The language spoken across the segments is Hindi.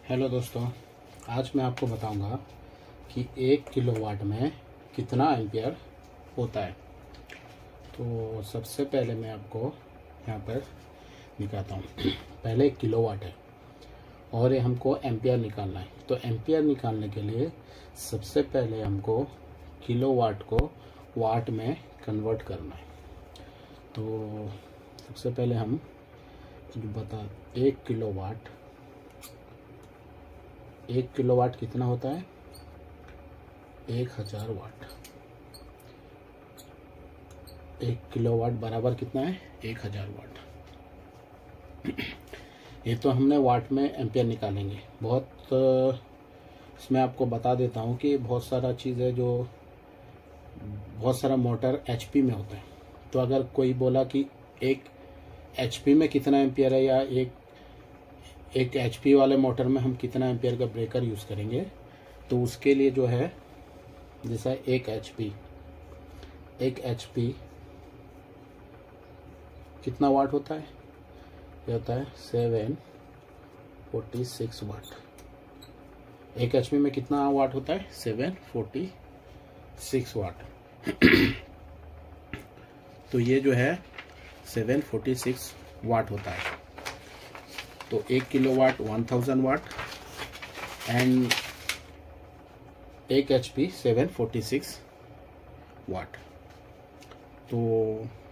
हेलो दोस्तों, आज मैं आपको बताऊंगा कि 1 किलोवाट में कितना एम्पियर होता है। तो सबसे पहले मैं आपको यहाँ पर दिखाता हूँ। पहले 1 किलोवाट है और ये हमको एम्पियर निकालना है। तो एम्पियर निकालने के लिए सबसे पहले हमको किलोवाट को वाट में कन्वर्ट करना है। तो सबसे पहले हम बता 1 किलोवाट कितना होता है? 1000 वाट। 1 किलोवाट बराबर कितना है? 1000 वाट। ये तो हमने वाट में एम्पियर निकालेंगे। इसमें आपको बता देता हूँ कि बहुत सारा चीज़ है जो बहुत सारा मोटर एचपी में होता है। तो अगर कोई बोला कि एक एचपी में कितना एम्पियर है या एक एचपी वाले मोटर में हम कितना एम्पियर का ब्रेकर यूज़ करेंगे, तो उसके लिए जो है जैसा एक एचपी कितना वाट होता है? ये होता है 746 वाट। एक एचपी में कितना वाट होता है? 746 वाट। तो ये जो है 746 वाट होता है। तो 1 किलोवाट 1000 वाट एंड 1 एचपी 746 वाट। तो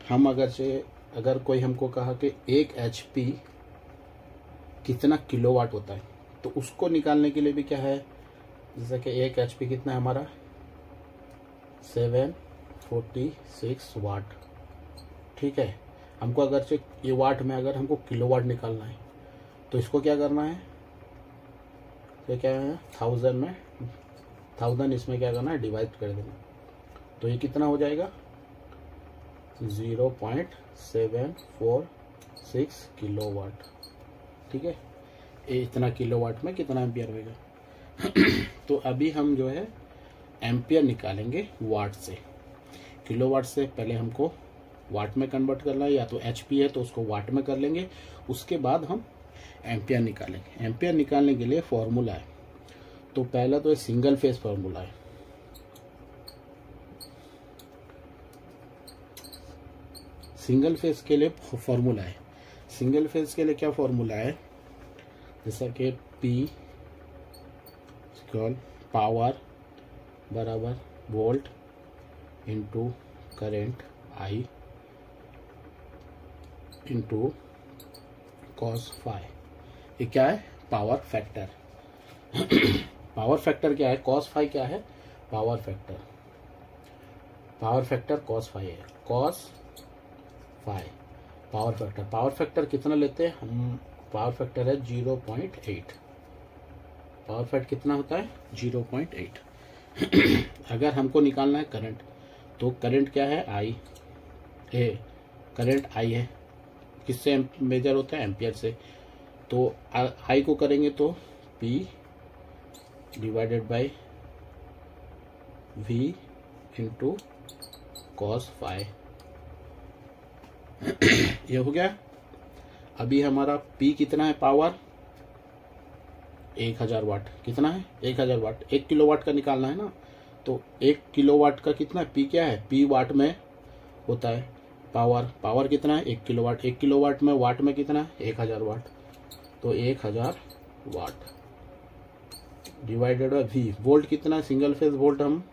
हम अगर कोई हमको कहा कि 1 एचपी कितना किलोवाट होता है, तो उसको निकालने के लिए भी क्या है, जैसे कि 1 एचपी कितना है हमारा 746 वाट। ठीक है, हमको अगर ये वाट में अगर हमको किलोवाट निकालना है तो इसको क्या करना है, तो क्या है 1000 इसमें क्या करना है, डिवाइड कर देना। तो ये कितना हो जाएगा 0.746 किलोवाट। ठीक है, ये इतना किलोवाट में कितना एम्पियर होगा। तो अभी हम जो है एम्पियर निकालेंगे वाट से। किलोवाट से पहले हमको वाट में कन्वर्ट करना है, या तो एचपी है तो उसको वाट में कर लेंगे, उसके बाद हम एम्पियर निकालेंगे। एम्पियर निकालने के लिए फॉर्मूला है। तो पहला तो सिंगल फेज फॉर्मूला है। सिंगल फेज के लिए फॉर्मूला है। सिंगल फेज के लिए क्या फॉर्मूला है, जैसा कि P पावर बराबर volt into current I into cos phi. ये क्या है? Power factor. पावर फैक्टर क्या है? कॉस फाई क्या है? पावर फैक्टर कॉस फाई है। कॉस फाई पावर फैक्टर कितना लेते हैं हम? पावर फैक्टर है 0.8। पावर फैक्टर कितना होता है? 0.8। अगर हमको निकालना है करंट, तो करंट क्या है? करंट I है। किससे मेजर होता है? एम्पियर से। तो I को करेंगे तो P divided by V into cos phi. ये हो गया। अभी हमारा P कितना है? Power 1000 watt. कितना है? 1000 वाट। 1 किलोवाट का निकालना है ना, तो 1 किलोवाट का कितना? P क्या है? P वाट में होता है। पावर कितना है? 1 किलोवाट। 1 किलोवाट में वाट में कितना है? 1000 वाट। तो 1000 वाट डिवाइडेड बाय V। वोल्ट कितना है? सिंगल फेज वोल्ट हम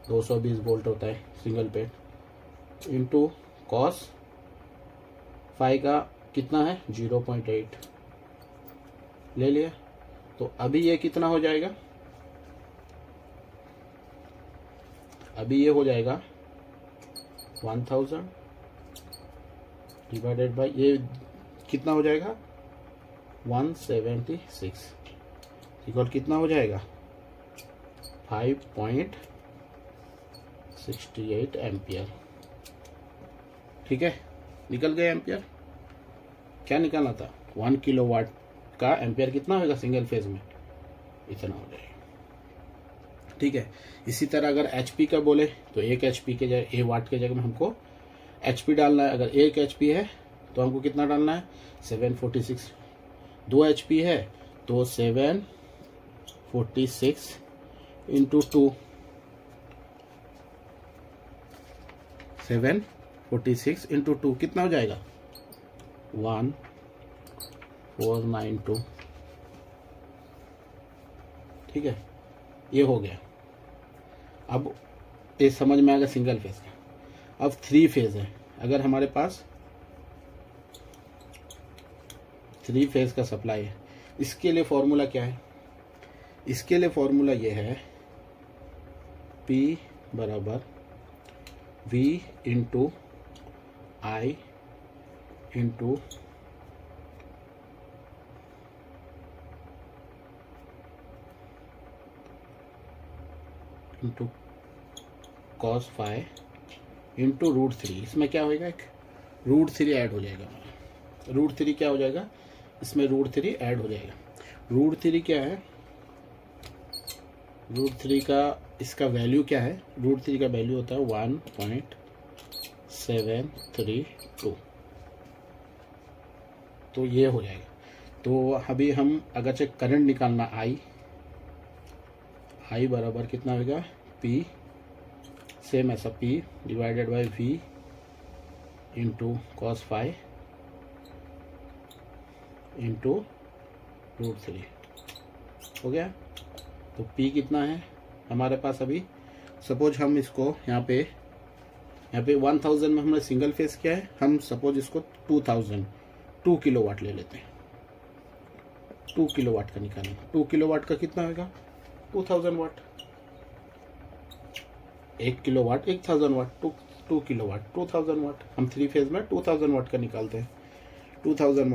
220 वोल्ट होता है सिंगल पे, इंटू कॉस फाई का कितना है? 0.8 ले लिया। तो अभी ये कितना हो जाएगा? अभी ये हो जाएगा 1000 डिवाइडेड बाय ये कितना हो जाएगा? 176 इक्वल कितना हो जाएगा? 5.68 एम्पियर। ठीक है, निकल गए एम्पियर। क्या निकालना था? 1 किलोवाट का एम्पियर कितना होगा सिंगल फेज में? इतना हो जाएगा। ठीक है, इसी तरह अगर एचपी का बोले तो 1 एचपी के जगह, ए वाट के जगह में हमको एचपी डालना है। अगर 1 एचपी है तो हमको कितना डालना है? 746। 2 एचपी है तो 746 इंटू 2, 746 इंटू 2 कितना हो जाएगा 1492। ठीक है, ये हो गया। अब ये समझ में आ गया सिंगल फेज का। अब 3 फेज है। अगर हमारे पास 3 फेज का सप्लाई है, इसके लिए फॉर्मूला क्या है? इसके लिए फॉर्मूला ये है P बराबर V इंटू आई इंटू cos फाई इंटू √3। इसमें क्या होएगा, एक √3 ऐड हो जाएगा। √3 क्या हो जाएगा, इसमें √3 ऐड हो जाएगा। √3 क्या है, √3 का इसका वैल्यू क्या है? √3 का वैल्यू होता है 1.732। तो ये हो जाएगा। तो अभी हम अगर से करंट निकालना आई बराबर कितना होगा, P सेम ऐसा P divided by V into cos phi into √3 हो गया। तो P कितना है हमारे पास अभी? सपोज हम इसको यहाँ पे 1000 में हमने सिंगल फेस किया है, हम सपोज इसको 2 किलोवाट ले लेते हैं। 2 किलोवाट का निकालेंगे। 2 किलोवाट का कितना होगा, 2000 वाट। 1 किलोवाट 1000 वाट, 2 किलोवाट 2000 वाट। हम 3 फेज में 2000 वाट का निकालते हैं। 2000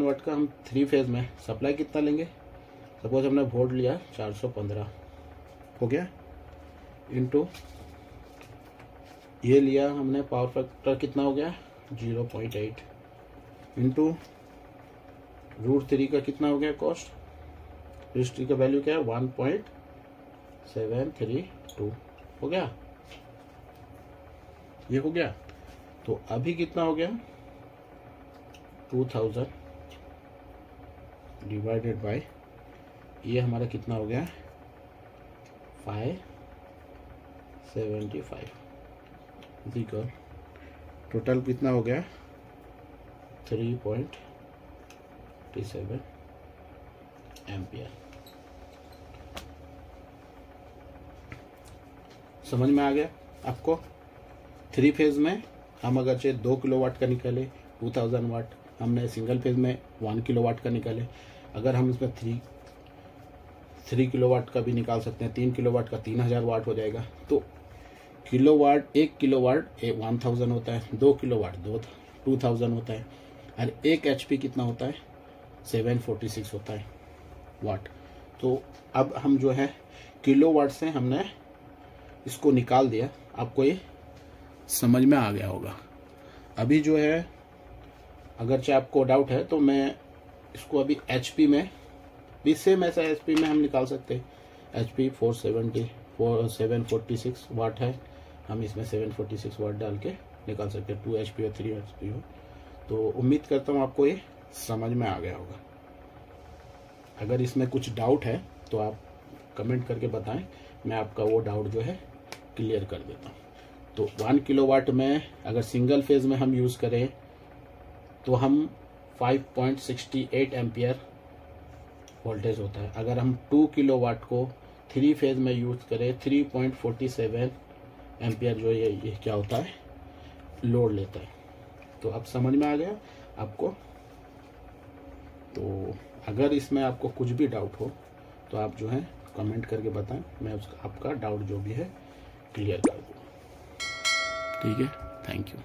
वाट का हम 3 फेज में सप्लाई कितना लेंगे? सपोज हमने वोल्ट लिया 415 हो गया, इंटू ये लिया हमने पावर फैक्टर कितना हो गया 0.8, इंटू √3 का कितना हो गया कॉस्ट, √3 का वैल्यू क्या है 1.732 हो गया। ये हो गया। तो अभी कितना हो गया 2000 डिवाइडेड बाय ये हमारा कितना हो गया 575 इक्वल टोटल कितना हो गया 3.37 एम्पियर। समझ में आ गया आपको? 3 फेज में हम अगर चाहे 2 किलोवाट का निकाले 2000 वाट, हमने सिंगल फेज में 1 किलोवाट का निकाले। अगर हम इसमें 3 किलोवाट का भी निकाल सकते हैं, 3 किलोवाट का 3000 वाट हो जाएगा। तो किलोवाट 1 किलोवाट 1000 होता है, 2 किलोवाट 2000 होता है, और 1 HP कितना होता है 746 होता है वाट। तो अब हम जो है किलोवाट से हमने इसको निकाल दिया। आपको ये समझ में आ गया होगा। अभी जो है अगर चाहे आपको डाउट है तो मैं इसको अभी HP में भी सेम ऐसा HP में हम निकाल सकते हैं। HP 746 वाट है, हम इसमें 746 वाट डाल के निकाल सकते हैं, 2 HP और 3 HP हो। तो उम्मीद करता हूँ आपको ये समझ में आ गया होगा। अगर इसमें कुछ डाउट है तो आप कमेंट करके बताएं, मैं आपका वो डाउट जो है क्लियर कर देता हूँ। तो 1 किलोवाट में अगर सिंगल फेज में हम यूज़ करें तो हम 5.68 एम्पियर वोल्टेज होता है। अगर हम 2 किलोवाट को 3 फेज में यूज़ करें 3.47 एम्पियर जो ये क्या होता है लोड लेता है। तो अब समझ में आ गया आपको? तो अगर इसमें आपको कुछ भी डाउट हो तो आप जो है कमेंट करके बताएं, मैं उसका आपका डाउट जो भी है क्लियर कर दूँ। ठीक है, थैंक यू।